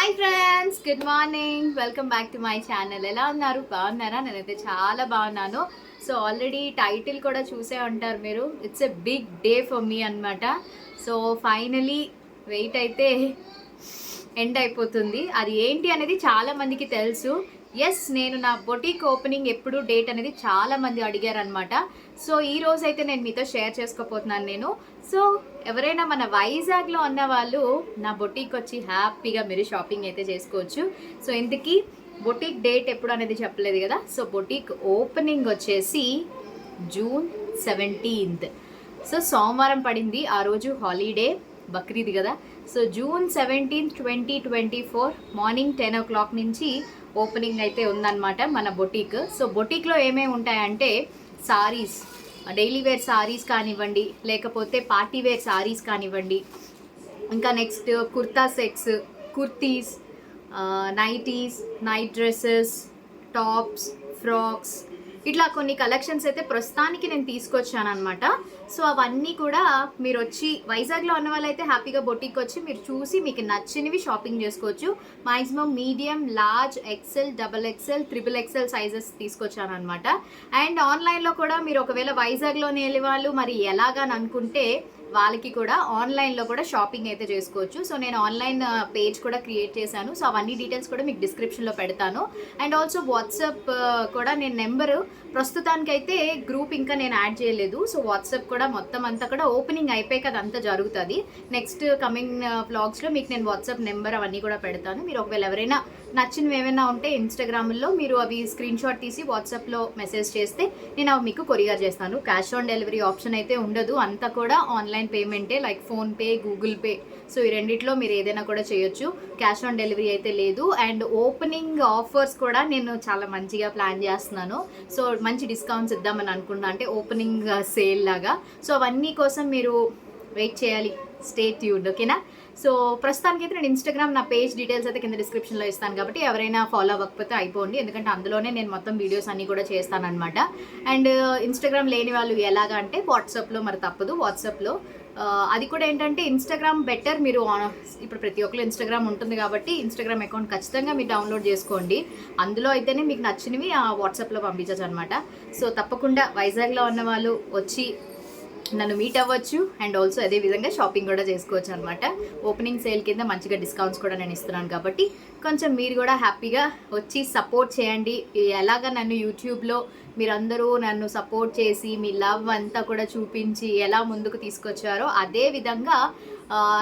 Hi friends, good morning. Welcome back to my channel. ఎలా ఉన్నారు? బాగున్నారా? నేనైతే చాలా బాగున్నాను. సో ఆల్రెడీ టైటిల్ కూడా చూసే ఉంటారు మీరు. It's a big day for me అనమాట. సో ఫైనలీ వెయిట్ అయితే ఎండ్ అయిపోతుంది. అది ఏంటి అనేది చాలా మందికి తెలుసు. ఎస్, నేను నా బొటీక్ ఓపెనింగ్ ఎప్పుడు డేట్ అనేది చాలా మంది అడిగారు అనమాట. సో ఈ రోజు అయితే నేను మీతో షేర్ చేసుకోపోతున్నాను నేను. సో ఎవరైనా మన వైజాగ్లో ఉన్న వాళ్ళు నా బొటీక్ వచ్చి హ్యాపీగా మీరు షాపింగ్ అయితే చేసుకోవచ్చు. సో ఇంతకీ బొటీక్ డేట్ ఎప్పుడు అనేది చెప్పలేదు కదా. సో బొటీక్ ఓపెనింగ్ వచ్చేసి జూన్ 17th. సో సోమవారం పడింది, ఆ రోజు హాలిడే, బక్రీద్ కదా. So June 17th 2024 morning 10 o'clock నుంచి ఓపెనింగ్ అయితే ఉందన్నమాట మన బొటీక్. సో బొటీక్లో ఏమేమి ఉంటాయంటే సారీస్, డైలీ వేర్ సారీస్ కానివ్వండి, లేకపోతే పార్టీ వేర్ సారీస్ కానివ్వండి, ఇంకా next kurta sets, kurtis, nighties, night dresses, tops, frocks, ఇట్లా కొన్ని కలెక్షన్స్ అయితే ప్రస్తుతానికి నేను తీసుకొచ్చాను అనమాట. సో అవన్నీ కూడా మీరు వచ్చి వైజాగ్లో ఉన్న వాళ్ళైతే హ్యాపీగా బొటీక్ వచ్చి మీరు చూసి మీకు నచ్చినవి షాపింగ్ చేసుకోవచ్చు. Maximum medium, large, XL, XXL, XXL sizes తీసుకొచ్చాను అనమాట. అండ్ ఆన్లైన్లో కూడా మీరు ఒకవేళ వైజాగ్లోనే వెళ్ళే వాళ్ళు మరి ఎలాగని అనుకుంటే వాళ్ళకి కూడా ఆన్లైన్లో కూడా షాపింగ్ అయితే చేసుకోవచ్చు. సో నేను ఆన్లైన్ పేజ్ కూడా క్రియేట్ చేశాను. సో అవన్నీ డీటెయిల్స్ కూడా మీకు డిస్క్రిప్షన్లో పెడతాను. అండ్ ఆల్సో వాట్సాప్ కూడా నేను నెంబరు ప్రస్తుతానికైతే గ్రూప్ ఇంకా నేను యాడ్ చేయలేదు. సో వాట్సాప్ కూడా మొత్తం అంతా కూడా ఓపెనింగ్ అయిపోయాక అదంతా జరుగుతుంది. నెక్స్ట్ కమింగ్ వ్లాగ్స్లో మీకు నేను వాట్సాప్ నెంబర్ అవన్నీ కూడా పెడతాను. మీరు ఒకవేళ ఎవరైనా నచ్చినవి ఏమైనా ఉంటే ఇన్స్టాగ్రామ్లో మీరు అవి స్క్రీన్ షాట్ తీసి వాట్సాప్లో మెసేజ్ చేస్తే నేను అవి మీకు కొరియర్ చేస్తాను. క్యాష్ ఆన్ డెలివరీ ఆప్షన్ అయితే ఉండదు, అంతా కూడా ఆన్లైన్ పేమెంటే, like PhonePe, Google Pay. So ఈ రెండిట్లో మీరు ఏదైనా కూడా చేయొచ్చు. క్యాష్ ఆన్ డెలివరీ అయితే లేదు. అండ్ ఓపెనింగ్ ఆఫర్స్ కూడా నేను చాలా మంచిగా ప్లాన్ చేస్తున్నాను. సో మంచి డిస్కౌంట్స్ ఇద్దామని అనుకున్నా, అంటే ఓపెనింగ్ సేల్ లాగా. సో అవన్నీ కోసం మీరు వెయిట్ చేయాలి. స్టే ట్యూన్డ్, ఓకేనా? సో ప్రస్తుతానికి అయితే నేను ఇన్స్టాగ్రామ్ నా పేజ్ డీటెయిల్స్ అయితే కింద డిస్క్రిప్షన్లో ఇస్తాను, కాబట్టి ఎవరైనా ఫాలో అవ్వకపోతే అయిపోండి, ఎందుకంటే అందులోనే నేను మొత్తం వీడియోస్ అన్నీ కూడా చేస్తానన్నమాట. అండ్ ఇన్స్టాగ్రామ్ లేని వాళ్ళు ఎలాగా అంటే వాట్సాప్లో, మరి తప్పదు వాట్సాప్లో. అది కూడా ఏంటంటే ఇన్స్టాగ్రామ్ బెటర్. మీరు ఇప్పుడు ప్రతి ఒక్కరు ఇన్స్టాగ్రామ్ ఉంటుంది కాబట్టి ఇన్స్టాగ్రామ్ అకౌంట్ ఖచ్చితంగా మీరు డౌన్లోడ్ చేసుకోండి. అందులో అయితేనే మీకు నచ్చినవి వాట్సాప్లో పంపించచ్చు అనమాట. సో తప్పకుండా వైజాగ్లో ఉన్న వాళ్ళు వచ్చి నన్ను మీట్ అవ్వచ్చు. అండ్ ఆల్సో అదే విధంగా షాపింగ్ కూడా చేసుకోవచ్చు అనమాట. ఓపెనింగ్ సేల్ కింద మంచిగా డిస్కౌంట్స్ కూడా నేను ఇస్తున్నాను, కాబట్టి కొంచెం మీరు కూడా హ్యాపీగా వచ్చి సపోర్ట్ చేయండి. ఎలాగ నన్ను యూట్యూబ్లో మీరందరూ నన్ను సపోర్ట్ చేసి మీ లవ్ అంతా కూడా చూపించి ఎలా ముందుకు తీసుకొచ్చారో అదే విధంగా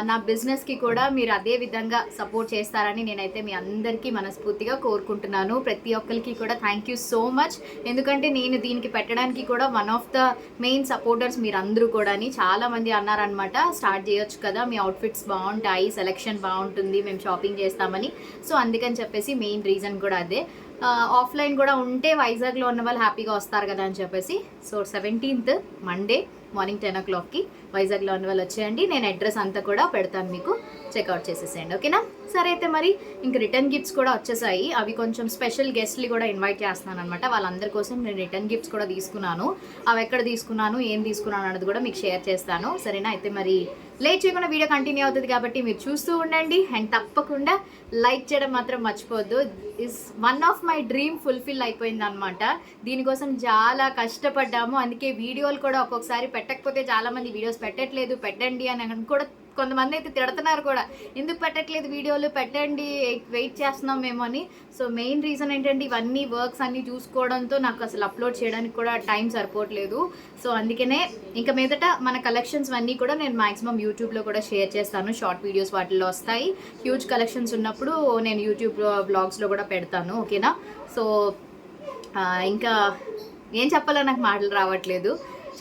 నా బిజినెస్కి కూడా మీరు అదే విధంగా సపోర్ట్ చేస్తారని నేనైతే మీ అందరికీ మనస్ఫూర్తిగా కోరుకుంటున్నాను. ప్రతి ఒక్కరికి కూడా థ్యాంక్ యూ సో మచ్. ఎందుకంటే నేను దీనికి పెట్టడానికి కూడా one of the main supporters మీరందరూ కూడా అని చాలామంది అన్నారనమాట. స్టార్ట్ చేయొచ్చు కదా, మీ అవుట్ఫిట్స్ బాగుంటాయి, సెలెక్షన్ బాగుంటుంది, మేము షాపింగ్ చేస్తామని. సో అందుకని చెప్పేసి మెయిన్ రీజన్ కూడా అదే. ఆఫ్లైన్ కూడా ఉంటే వైజాగ్లో ఉన్న వాళ్ళు హ్యాపీగా వస్తారు కదా అని చెప్పేసి. సో 17th మండే మార్నింగ్ 10 o'clockకి వైజాగ్లో ఉన్న వాళ్ళు వచ్చేయండి. నేను అడ్రస్ అంతా కూడా పెడతాను, మీకు చెక్అవుట్ చేసేసేయండి, ఓకేనా? సరే అయితే మరి ఇంక రిటర్న్ గిఫ్ట్స్ కూడా వచ్చేసాయి. అవి కొంచెం స్పెషల్ గెస్ట్లు కూడా ఇన్వైట్ చేస్తున్నాను అనమాట. వాళ్ళందరి కోసం నేను రిటర్న్ గిఫ్ట్స్ కూడా తీసుకున్నాను. అవి ఎక్కడ తీసుకున్నాను, ఏం తీసుకున్నాను అన్నది కూడా మీకు షేర్ చేస్తాను, సరేనా? అయితే మరి లేట్ చేయకుండా వీడియో కంటిన్యూ అవుతుంది కాబట్టి మీరు చూస్తూ ఉండండి. అండ్ తప్పకుండా లైక్ చేయడం మాత్రం మర్చిపోవద్దు. Is one of my dream fulfil అయిపోయింది అనమాట. దీనికోసం చాలా కష్టపడ్డాము. అందుకే వీడియోలు కూడా ఒక్కొక్కసారి పెట్టకపోతే చాలామంది వీడియోస్ పెట్టట్లేదు, పెట్టండి అని కూడా కొంతమంది అయితే తిడుతున్నారు కూడా, ఎందుకు పెట్టట్లేదు వీడియోలు, పెట్టండి, వెయిట్ చేస్తున్నాం మేము అని. సో మెయిన్ రీజన్ ఏంటంటే ఇవన్నీ వర్క్స్ అన్నీ చూసుకోవడంతో నాకు అసలు అప్లోడ్ చేయడానికి కూడా టైం సరిపోవట్లేదు. సో అందుకనే ఇంకా మీదట మన కలెక్షన్స్ అన్నీ కూడా నేను మ్యాక్సిమం యూట్యూబ్లో కూడా షేర్ చేస్తాను. షార్ట్ వీడియోస్ వాటిల్లో వస్తాయి. హ్యూజ్ కలెక్షన్స్ ఉన్నప్పుడు నేను యూట్యూబ్ బ్లాగ్స్లో కూడా పెడతాను, ఓకేనా? సో ఇంకా ఏం చెప్పాలో నాకు మాటలు రావట్లేదు.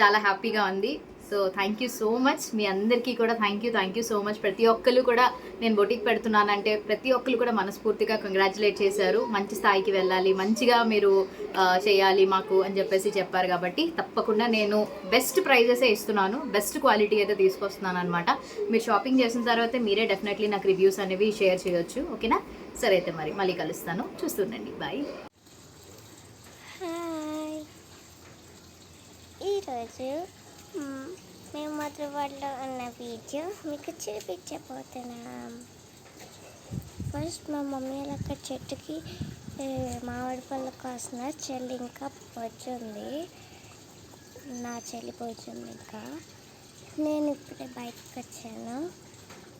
చాలా హ్యాపీగా ఉంది. So thank you so much. మీ అందరికీ కూడా థ్యాంక్ యూ సో మచ్. ప్రతి ఒక్కరు కూడా నేను బొటిక్ పెడుతున్నానంటే ప్రతి ఒక్కరు కూడా మనస్ఫూర్తిగా కంగ్రాచులేట్ చేశారు. మంచి స్థాయికి వెళ్ళాలి, మంచిగా మీరు చేయాలి మాకు అని చెప్పేసి చెప్పారు. కాబట్టి తప్పకుండా నేను బెస్ట్ ప్రైజెసే ఇస్తున్నాను, బెస్ట్ క్వాలిటీ అయితే తీసుకొస్తున్నాను అనమాట. మీరు షాపింగ్ చేసిన తర్వాత మీరే డెఫినెట్లీ నాకు రివ్యూస్ అనేవి షేర్ చేయొచ్చు, ఓకేనా? సరే అయితే మరి మళ్ళీ కలుస్తాను, చూస్తుండండి, బాయ్. ఈరోజు మేము మధురవాడలో ఉన్న వీడియో మీకు చూపించబోతున్నాం. ఫస్ట్ మా మమ్మీ అక్కడ చెట్టుకి మామిడి పళ్ళు కాస్తున్నారు. చెల్లి ఇంకా పొచ్చుంది, నా చెల్లి పొచ్చుంది. ఇంకా నేను ఇప్పుడే బయటకు వచ్చాను.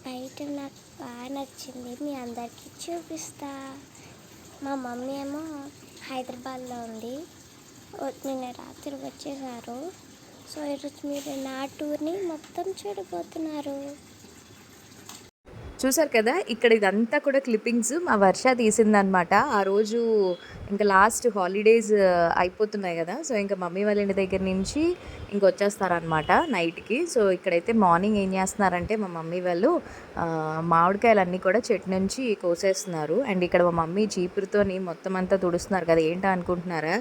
బయట నాకు బాగా నచ్చింది, మీ అందరికీ చూపిస్తా. మా మమ్మీ ఏమో హైదరాబాద్లో ఉంది, నిన్న రాత్రి వచ్చేసారు. సో ఈరోజు మీరు నా టూర్ని మొత్తం చూడబోతున్నారు. చూసారు కదా, ఇక్కడ ఇదంతా కూడా క్లిప్పింగ్స్ మా వర్ష తీసిందనమాట. ఆ రోజు ఇంకా లాస్ట్ హాలిడేస్ అయిపోతున్నాయి కదా, సో ఇంకా మమ్మీ వాళ్ళ ఇంటి దగ్గర నుంచి ఇంకొచ్చేస్తారనమాట నైట్కి. సో ఇక్కడైతే మార్నింగ్ ఏం చేస్తున్నారంటే మా మమ్మీ వాళ్ళు మామిడికాయలు అన్నీ కూడా చెట్టు నుంచి కోసేస్తున్నారు. అండ్ ఇక్కడ మా మమ్మీ చీపురుతోని మొత్తం అంతా తుడుస్తున్నారు కదా. ఏంటో అనుకుంటున్నారా,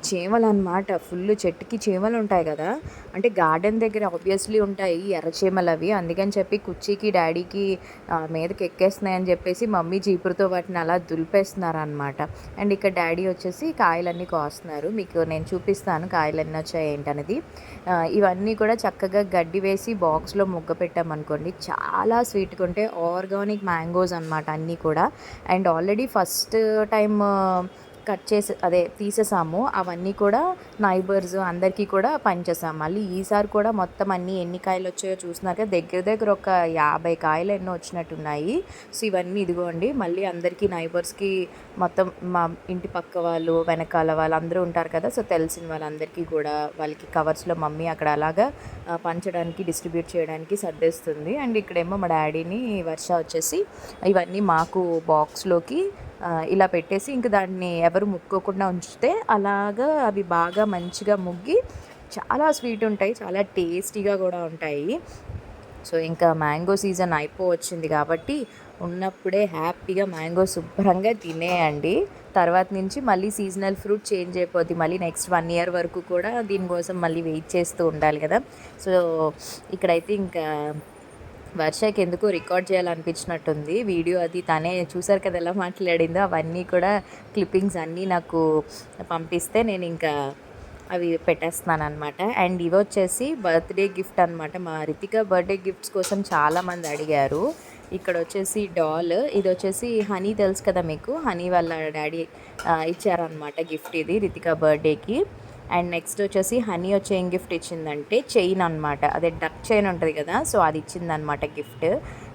చీమలు అనమాట. ఫుల్ చెట్టుకి చీమలు ఉంటాయి కదా, అంటే గార్డెన్ దగ్గర ఆబ్వియస్లీ ఉంటాయి ఎర్ర చీమలు అవి. అందుకని చెప్పి కుర్చీకి డాడీకి మీదకి ఎక్కేస్తున్నాయని చెప్పేసి మమ్మీ చీపురుతో వాటిని అలా దులిపేస్తున్నారు అనమాట. అండ్ ఇక్కడ డాడీ వచ్చేసి కాయలన్నీ కోస్తున్నారు. మీకు నేను చూపిస్తాను కాయలు ఎన్ని వచ్చాయి ఏంటనేది. ఇవన్నీ కూడా చక్కగా గడ్డి వేసి బాక్స్లో ముగ్గ పెట్టామనుకోండి, చాలా స్వీట్గా ఉంటాయి. ఆర్గానిక్ మ్యాంగోస్ అనమాట అన్నీ కూడా. And already first time cut చేసి తీసేసాము. అవన్నీ కూడా నైబర్స్ అందరికీ కూడా పంచేసాము. మళ్ళీ ఈసారి కూడా మొత్తం అన్నీ ఎన్ని కాయలు వచ్చాయో చూసినాక దగ్గర ఒక 50 కాయలు ఎన్నో వచ్చినట్టున్నాయి. సో ఇవన్నీ ఇదిగోండి, మళ్ళీ అందరికీ నైబర్స్కి మొత్తం మా ఇంటి పక్క వాళ్ళు వెనకాల వాళ్ళు అందరూ ఉంటారు కదా, సో తెలిసిన వాళ్ళందరికీ కూడా వాళ్ళకి కవర్స్లో మమ్మీ అక్కడ అలాగా పంచడానికి డిస్ట్రిబ్యూట్ చేయడానికి సర్దేస్తుంది. అండ్ ఇక్కడేమో మా డాడీని వర్ష వచ్చేసి ఇవన్నీ మాకు బాక్స్లోకి ఇలా పెట్టేసి ఇంక దాన్ని ఎవరు ముక్కోకుండా ఉంచితే అలాగా అవి బాగా మంచిగా ముగ్గి చాలా స్వీట్ ఉంటాయి, చాలా టేస్టీగా కూడా ఉంటాయి. సో ఇంకా మ్యాంగో సీజన్ అయిపోవచ్చింది కాబట్టి ఉన్నప్పుడే హ్యాపీగా మ్యాంగో శుభ్రంగా తినేయండి. తర్వాత నుంచి మళ్ళీ సీజనల్ ఫ్రూట్ చేంజ్ అయిపోద్ది. మళ్ళీ నెక్స్ట్ 1 year వరకు కూడా దీనికోసం మళ్ళీ వెయిట్ చేస్తూ ఉండాలి కదా. సో ఇక్కడైతే ఇంకా వర్షకి ఎందుకో రికార్డ్ చేయాలనిపించినట్టుంది వీడియో. అది తనే చూసారు కదా ఎలా మాట్లాడిందో. అవన్నీ కూడా క్లిప్పింగ్స్ అన్నీ నాకు పంపిస్తే నేను ఇంకా అవి పెట్టేస్తున్నాను అనమాట. అండ్ ఇవి వచ్చేసి బర్త్డే గిఫ్ట్ అనమాట. మా రితిక బర్త్డే గిఫ్ట్స్ కోసం చాలామంది అడిగారు. ఇక్కడ వచ్చేసి డాల్, ఇది వచ్చేసి హనీ తెలుసు కదా మీకు, హనీ వాళ్ళ డాడీ ఇచ్చారనమాట గిఫ్ట్ ఇది రితిక బర్త్డేకి. అండ్ నెక్స్ట్ వచ్చేసి హనీ వచ్చి ఏం గిఫ్ట్ ఇచ్చిందంటే చైన్ అనమాట, అదే డక్ చైన్ ఉంటుంది కదా, సో అది ఇచ్చిందనమాట గిఫ్ట్.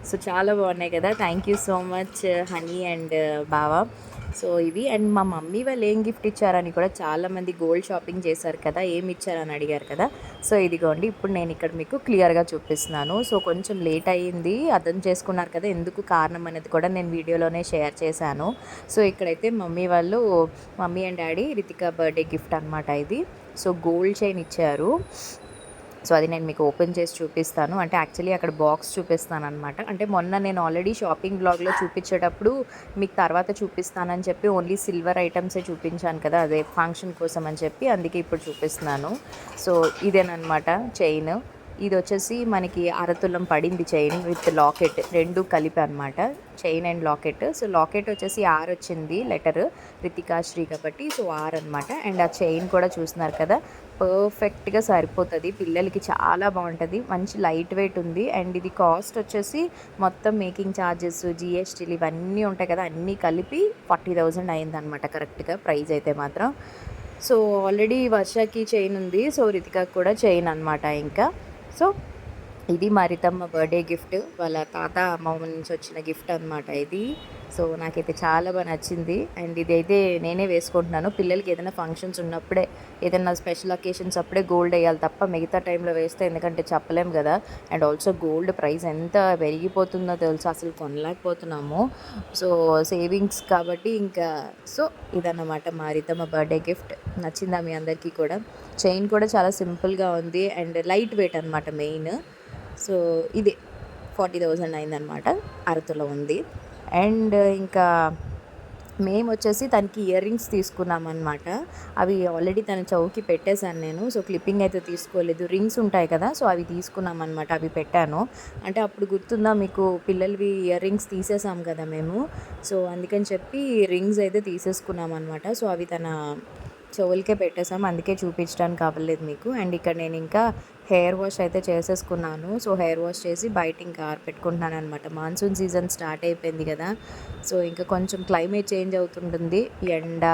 సో చాలా బాగున్నాయి కదా. Thank you so much honey and బావా. సో ఇవి. అండ్ మా మమ్మీ వాళ్ళు ఏం గిఫ్ట్ ఇచ్చారని కూడా చాలామంది గోల్డ్ షాపింగ్ చేశారు కదా, ఏమి ఇచ్చారని అడిగారు కదా. సో ఇదిగోండి, ఇప్పుడు నేను ఇక్కడ మీకు క్లియర్గా చూపిస్తున్నాను. సో కొంచెం లేట్ అయ్యింది, అర్థం చేసుకున్నారు కదా ఎందుకు కారణం అనేది కూడా నేను వీడియోలోనే షేర్ చేశాను. సో ఇక్కడైతే mummy and daddy Ritika birthday gift అనమాట ఇది. సో గోల్డ్ చైన్ ఇచ్చారు. సో అది నేను మీకు ఓపెన్ చేసి చూపిస్తాను. అంటే యాక్చువల్లీ అక్కడ బాక్స్ చూపిస్తాను అనమాట. అంటే మొన్న నేను ఆల్రెడీ షాపింగ్ బ్లాగ్లో చూపించేటప్పుడు మీకు తర్వాత చూపిస్తానని చెప్పి ఓన్లీ సిల్వర్ ఐటమ్సే చూపించాను కదా, అదే ఫంక్షన్ కోసం అని చెప్పి, అందుకే ఇప్పుడు చూపిస్తున్నాను. సో ఇదేనమాట చైన్. ఇది వచ్చేసి మనకి అరతులం పడింది చైన్ విత్ లాకెట్, రెండు కలిపి అనమాట, chain and locket. So locket వచ్చేసి ఆర్ వచ్చింది లెటర్, రితికాశ్రీ కాబట్టి సో ఆర్ అనమాట. అండ్ ఆ చైన్ కూడా చూస్తున్నారు కదా, పర్ఫెక్ట్గా సరిపోతుంది పిల్లలకి, చాలా బాగుంటుంది, మంచి లైట్ వెయిట్ ఉంది. అండ్ ఇది కాస్ట్ వచ్చేసి మొత్తం మేకింగ్ ఛార్జెస్ జిఎస్టీలు ఇవన్నీ ఉంటాయి కదా, అన్నీ కలిపి 40,000 అయిందనమాట కరెక్ట్గా ప్రైస్ అయితే మాత్రం. సో ఆల్రెడీ వర్షకి చైన్ ఉంది, సో రితికాకి కూడా చైన్ అనమాట. ఇంకా సో ఇది మా రితమ్మ బర్త్డే గిఫ్ట్, వాళ్ళ తాత అమ్మమ్మ నుంచి వచ్చిన గిఫ్ట్ అనమాట ఇది. సో నాకైతే చాలా బాగా నచ్చింది. అండ్ ఇదైతే నేనే వేసుకుంటున్నాను. పిల్లలకి ఏదైనా ఫంక్షన్స్ ఉన్నప్పుడే, ఏదైనా స్పెషల్ అకేషన్స్ అప్పుడే గోల్డ్ వేయాలి తప్ప మిగతా టైంలో వేస్తే ఎందుకంటే చెప్పలేం కదా. అండ్ ఆల్సో గోల్డ్ ప్రైస్ ఎంత పెరిగిపోతుందో తెలుసు, అసలు కొనలేకపోతున్నాము. సో సేవింగ్స్ కాబట్టి ఇంకా సో ఇదన్నమాట మా రితమ్మ బర్త్డే గిఫ్ట్. నచ్చిందా మీ అందరికీ కూడా? చైన్ కూడా చాలా సింపుల్గా ఉంది అండ్ లైట్ వెయిట్ అనమాట మెయిన్. సో ఇది 40,000 అయిందనమాట, అరతులో ఉంది. అండ్ ఇంకా మేము వచ్చేసి తనకి ఇయర్ రింగ్స్ తీసుకున్నాం అనమాట. అవి ఆల్రెడీ తన చౌకి పెట్టేశాను నేను. సో క్లిప్పింగ్ అయితే తీసుకోలేదు, రింగ్స్ ఉంటాయి కదా, సో అవి తీసుకున్నాం అనమాట, అవి పెట్టాను. అంటే అప్పుడు గుర్తుందా మీకు, పిల్లలవి ఇయర్ రింగ్స్ తీసేసాం కదా మేము, సో అందుకని చెప్పి రింగ్స్ అయితే తీసేసుకున్నాం అనమాట. సో అవి తన చెవులకే పెట్టేసాం, అందుకే చూపించడానికి అవ్వలేదు మీకు. అండ్ ఇక్కడ నేను ఇంకా హెయిర్ వాష్ అయితే చేసేసుకున్నాను. సో హెయిర్ వాష్ చేసి బయట ఇంకా ఆరబెట్టుకుంటున్నాను అనమాట. మాన్సూన్ సీజన్ స్టార్ట్ అయిపోయింది కదా! సో ఇంకా కొంచెం క్లైమేట్ చేంజ్ అవుతుంటుంది. ఎండ,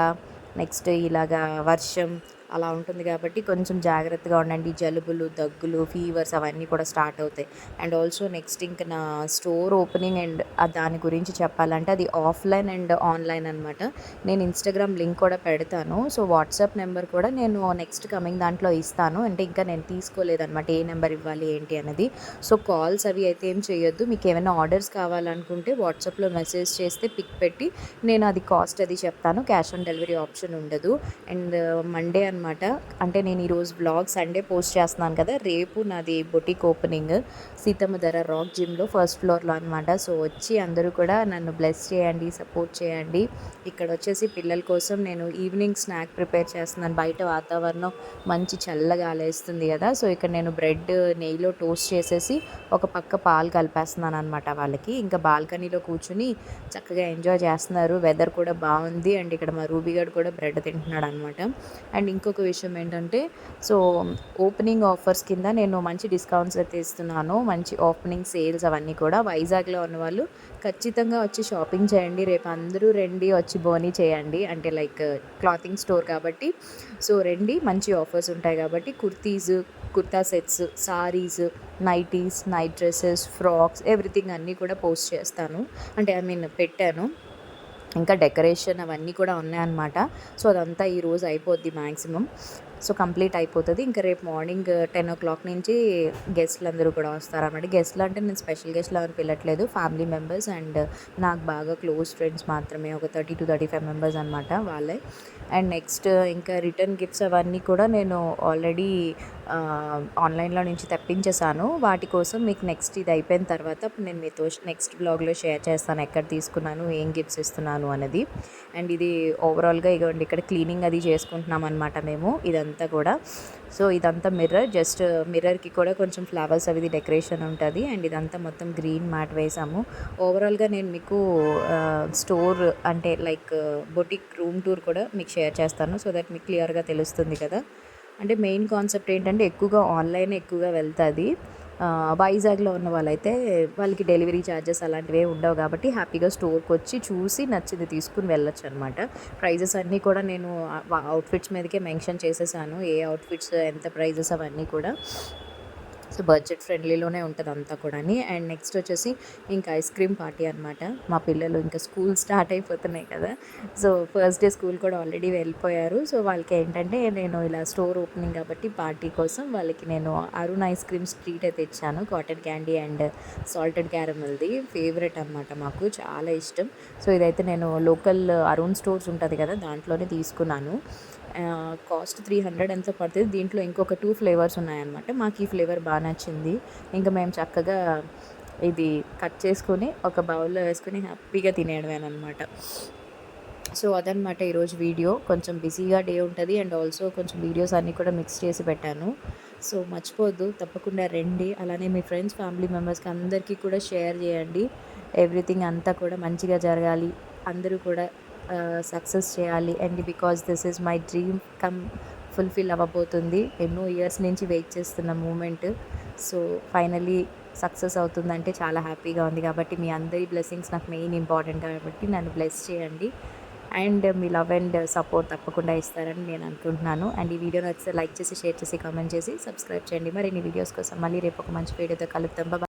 నెక్స్ట్ ఇలాగా వర్షం అలా ఉంటుంది కాబట్టి కొంచెం జాగ్రత్తగా ఉండండి. జలుబులు, దగ్గులు, ఫీవర్స్ అవన్నీ కూడా స్టార్ట్ అవుతాయి. అండ్ ఆల్సో నెక్స్ట్ ఇంక నా స్టోర్ ఓపెనింగ్ అండ్ దాని గురించి చెప్పాలంటే అది ఆఫ్లైన్ అండ్ ఆన్లైన్ అనమాట. నేను ఇన్స్టాగ్రామ్ లింక్ కూడా పెడతాను. సో వాట్సాప్ నెంబర్ కూడా నేను నెక్స్ట్ కమింగ్ దాంట్లో ఇస్తాను. అంటే ఇంకా నేను తీసుకోలేదనమాట ఏ నెంబర్ ఇవ్వాలి ఏంటి అనేది. సో కాల్స్ అవి అయితే ఏం చేయొద్దు. మీకు ఏమైనా ఆర్డర్స్ కావాలనుకుంటే వాట్సాప్లో మెసేజ్ చేస్తే పిక్ పెట్టి నేను అది కాస్ట్ అది చెప్తాను. క్యాష్ ఆన్ డెలివరీ ఆప్షన్ ఉండదు. అండ్ మండే అనమాట, అంటే నేను ఈరోజు వ్లాగ్ సండే పోస్ట్ చేస్తున్నాను కదా, రేపు నాది బొటిక్ ఓపెనింగ్ సీతమ్మ ధర రాక్ జిమ్లో ఫస్ట్ ఫ్లోర్లో అనమాట. సో వచ్చి అందరూ కూడా నన్ను బ్లెస్ చేయండి, సపోర్ట్ చేయండి. ఇక్కడ వచ్చేసి పిల్లల కోసం నేను ఈవినింగ్ స్నాక్ ప్రిపేర్ చేస్తున్నాను. బయట వాతావరణం మంచి చల్లగా అలేస్తుంది కదా, సో ఇక్కడ నేను బ్రెడ్ నెయ్యిలో టోస్ట్ చేసేసి ఒక పక్క పాలు కలిపేస్తున్నాను అనమాట వాళ్ళకి. ఇంకా బాల్కనీలో కూర్చుని చక్కగా ఎంజాయ్ చేస్తున్నారు. వెదర్ కూడా బాగుంది. అండ్ ఇక్కడ మా రూబీగాడు కూడా బ్రెడ్ తింటున్నాడు అనమాట. అండ్ ఇంకొక విషయం ఏంటంటే, సో ఓపెనింగ్ ఆఫర్స్ కింద నేను మంచి డిస్కౌంట్స్ అయితే ఇస్తున్నాను. మంచి ఓపెనింగ్ సేల్స్ అవన్నీ కూడా. వైజాగ్లో ఉన్న వాళ్ళు ఖచ్చితంగా వచ్చి షాపింగ్ చేయండి. రేపు అందరూ రండి, వచ్చి బోనీ చేయండి. అంటే లైక్ క్లాతింగ్ స్టోర్ కాబట్టి సో రండి, మంచి ఆఫర్స్ ఉంటాయి కాబట్టి kurtis, kurta sets, saris, nighties, night dresses, frocks, everything అన్నీ కూడా పోస్ట్ చేస్తాను. అంటే ఐ మీన్ పెట్టాను. ఇంకా డెకరేషన్ అవన్నీ కూడా ఉన్నాయన్నమాట. సో అదంతా ఈరోజు అయిపోద్ది మ్యాక్సిమం. సో కంప్లీట్ అయిపోతుంది. ఇంకా రేపు మార్నింగ్ 10 o'clock నుంచి గెస్ట్లు అందరూ కూడా వస్తారన్నమాట. గెస్ట్లు అంటే నేను స్పెషల్ గెస్ట్లు ఎవరు పిలట్లేదు, ఫ్యామిలీ మెంబర్స్ అండ్ నాకు బాగా క్లోజ్ ఫ్రెండ్స్ మాత్రమే, ఒక 30 to 35 మెంబర్స్ అనమాట వాళ్ళే. అండ్ నెక్స్ట్ ఇంకా రిటర్న్ గిఫ్ట్స్ అవన్నీ కూడా నేను ఆల్రెడీ ఆన్లైన్లో నుంచి తెప్పించేసాను. వాటి కోసం మీకు నెక్స్ట్ ఇది అయిపోయిన తర్వాత నేను మీతో నెక్స్ట్ బ్లాగ్లో షేర్ చేస్తాను ఎక్కడ తీసుకున్నాను, ఏం గిఫ్ట్స్ ఇస్తున్నాను అనేది. అండ్ ఇది ఓవరాల్గా ఇగోండి ఇక్కడ క్లీనింగ్ అది చేసుకుంటున్నాం అనమాట మేము ఇదంతా కూడా. సో ఇదంతా మిర్రర్, జస్ట్ మిర్రర్కి కూడా కొంచెం ఫ్లవర్స్ అవి డెకరేషన్ ఉంటుంది. అండ్ ఇదంతా మొత్తం గ్రీన్ మ్యాట్ వేసాము. ఓవరాల్గా నేను మీకు స్టోర్ అంటే లైక్ బొటిక్ రూమ్ టూర్ కూడా మీకు షేర్ చేస్తాను, సో దట్ మీకు క్లియర్గా తెలుస్తుంది కదా. అంటే మెయిన్ కాన్సెప్ట్ ఏంటంటే ఎక్కువగా ఆన్లైన్ ఎక్కువగా వెళ్తుంది. వైజాగ్లో ఉన్న వాళ్ళైతే వాళ్ళకి డెలివరీ ఛార్జెస్ అలాంటివి ఉండవు కాబట్టి హ్యాపీగా స్టోర్కి వచ్చి చూసి నచ్చింది తీసుకుని వెళ్ళొచ్చు అనమాట. ప్రైజెస్ అన్నీ కూడా నేను అవుట్ఫిట్స్ మీదకే మెన్షన్ చేసేసాను, ఏ అవుట్ఫిట్స్ ఎంత ప్రైజెస్ అవన్నీ కూడా. సో బడ్జెట్ ఫ్రెండ్లీలోనే ఉంటుంది అంతా కూడా. అండ్ నెక్స్ట్ వచ్చేసి ఇంకా ఐస్ క్రీమ్ పార్టీ అనమాట. మా పిల్లలు ఇంకా స్కూల్ స్టార్ట్ అయిపోతున్నాయి కదా, సో ఫస్ట్ డే స్కూల్ కూడా ఆల్రెడీ వెళ్ళిపోయారు. సో వాళ్ళకి ఏంటంటే నేను ఇలా స్టోర్ ఓపెనింగ్ కాబట్టి పార్టీ కోసం వాళ్ళకి నేను అరుణ్ ఐస్ క్రీమ్స్ ట్రీట్ అయితే ఇచ్చాను. కాటన్ క్యాండీ అండ్ సాల్టెడ్ క్యారమెల్ది ఫేవరెట్ అనమాట, మాకు చాలా ఇష్టం. సో ఇదైతే నేను లోకల్ అరుణ్ స్టోర్స్ ఉంటుంది కదా దాంట్లోనే తీసుకున్నాను. కాస్ట్ 300 ఎంతో పడుతుంది. దీంట్లో ఇంకొక 2 ఫ్లేవర్స్ ఉన్నాయన్నమాట. మాకు ఈ ఫ్లేవర్ బాగా నచ్చింది. ఇంకా మేము చక్కగా ఇది కట్ చేసుకొని ఒక బౌల్లో వేసుకొని హ్యాపీగా తినేయడమేనమాట. సో అదనమాట ఈరోజు వీడియో. కొంచెం బిజీగా డే ఉంటుంది అండ్ ఆల్సో కొంచెం వీడియోస్ అన్నీ కూడా మిక్స్ చేసి పెట్టాను. సో మర్చిపోద్దు, తప్పకుండా రండి. అలానే మీ ఫ్రెండ్స్, ఫ్యామిలీ మెంబర్స్కి అందరికీ కూడా షేర్ చేయండి. ఎవ్రీథింగ్ అంతా కూడా మంచిగా జరగాలి, అందరూ కూడా సక్సెస్ చేయాలి. And because this is my dream fulfil అవ్వబోతుంది. ఎన్నో ఇయర్స్ నుంచి వెయిట్ చేస్తున్న మూమెంట్. సో ఫైనలీ సక్సెస్ అవుతుందంటే చాలా హ్యాపీగా ఉంది. కాబట్టి మీ అందరి బ్లెస్సింగ్స్ నాకు మెయిన్ ఇంపార్టెంట్ కాబట్టి నన్ను బ్లెస్ చేయండి. And me love and support తప్పకుండా ఇస్తారని నేను అనుకుంటున్నాను. అండ్ ఈ వీడియో నచ్చితే లైక్ చేసి, షేర్ చేసి, కామెంట్ చేసి, సబ్స్క్రైబ్ చేయండి. మరిన్ని వీడియోస్ కోసం మళ్ళీ రేపు ఒక మంచి వీడియోతో కలుద్దాం.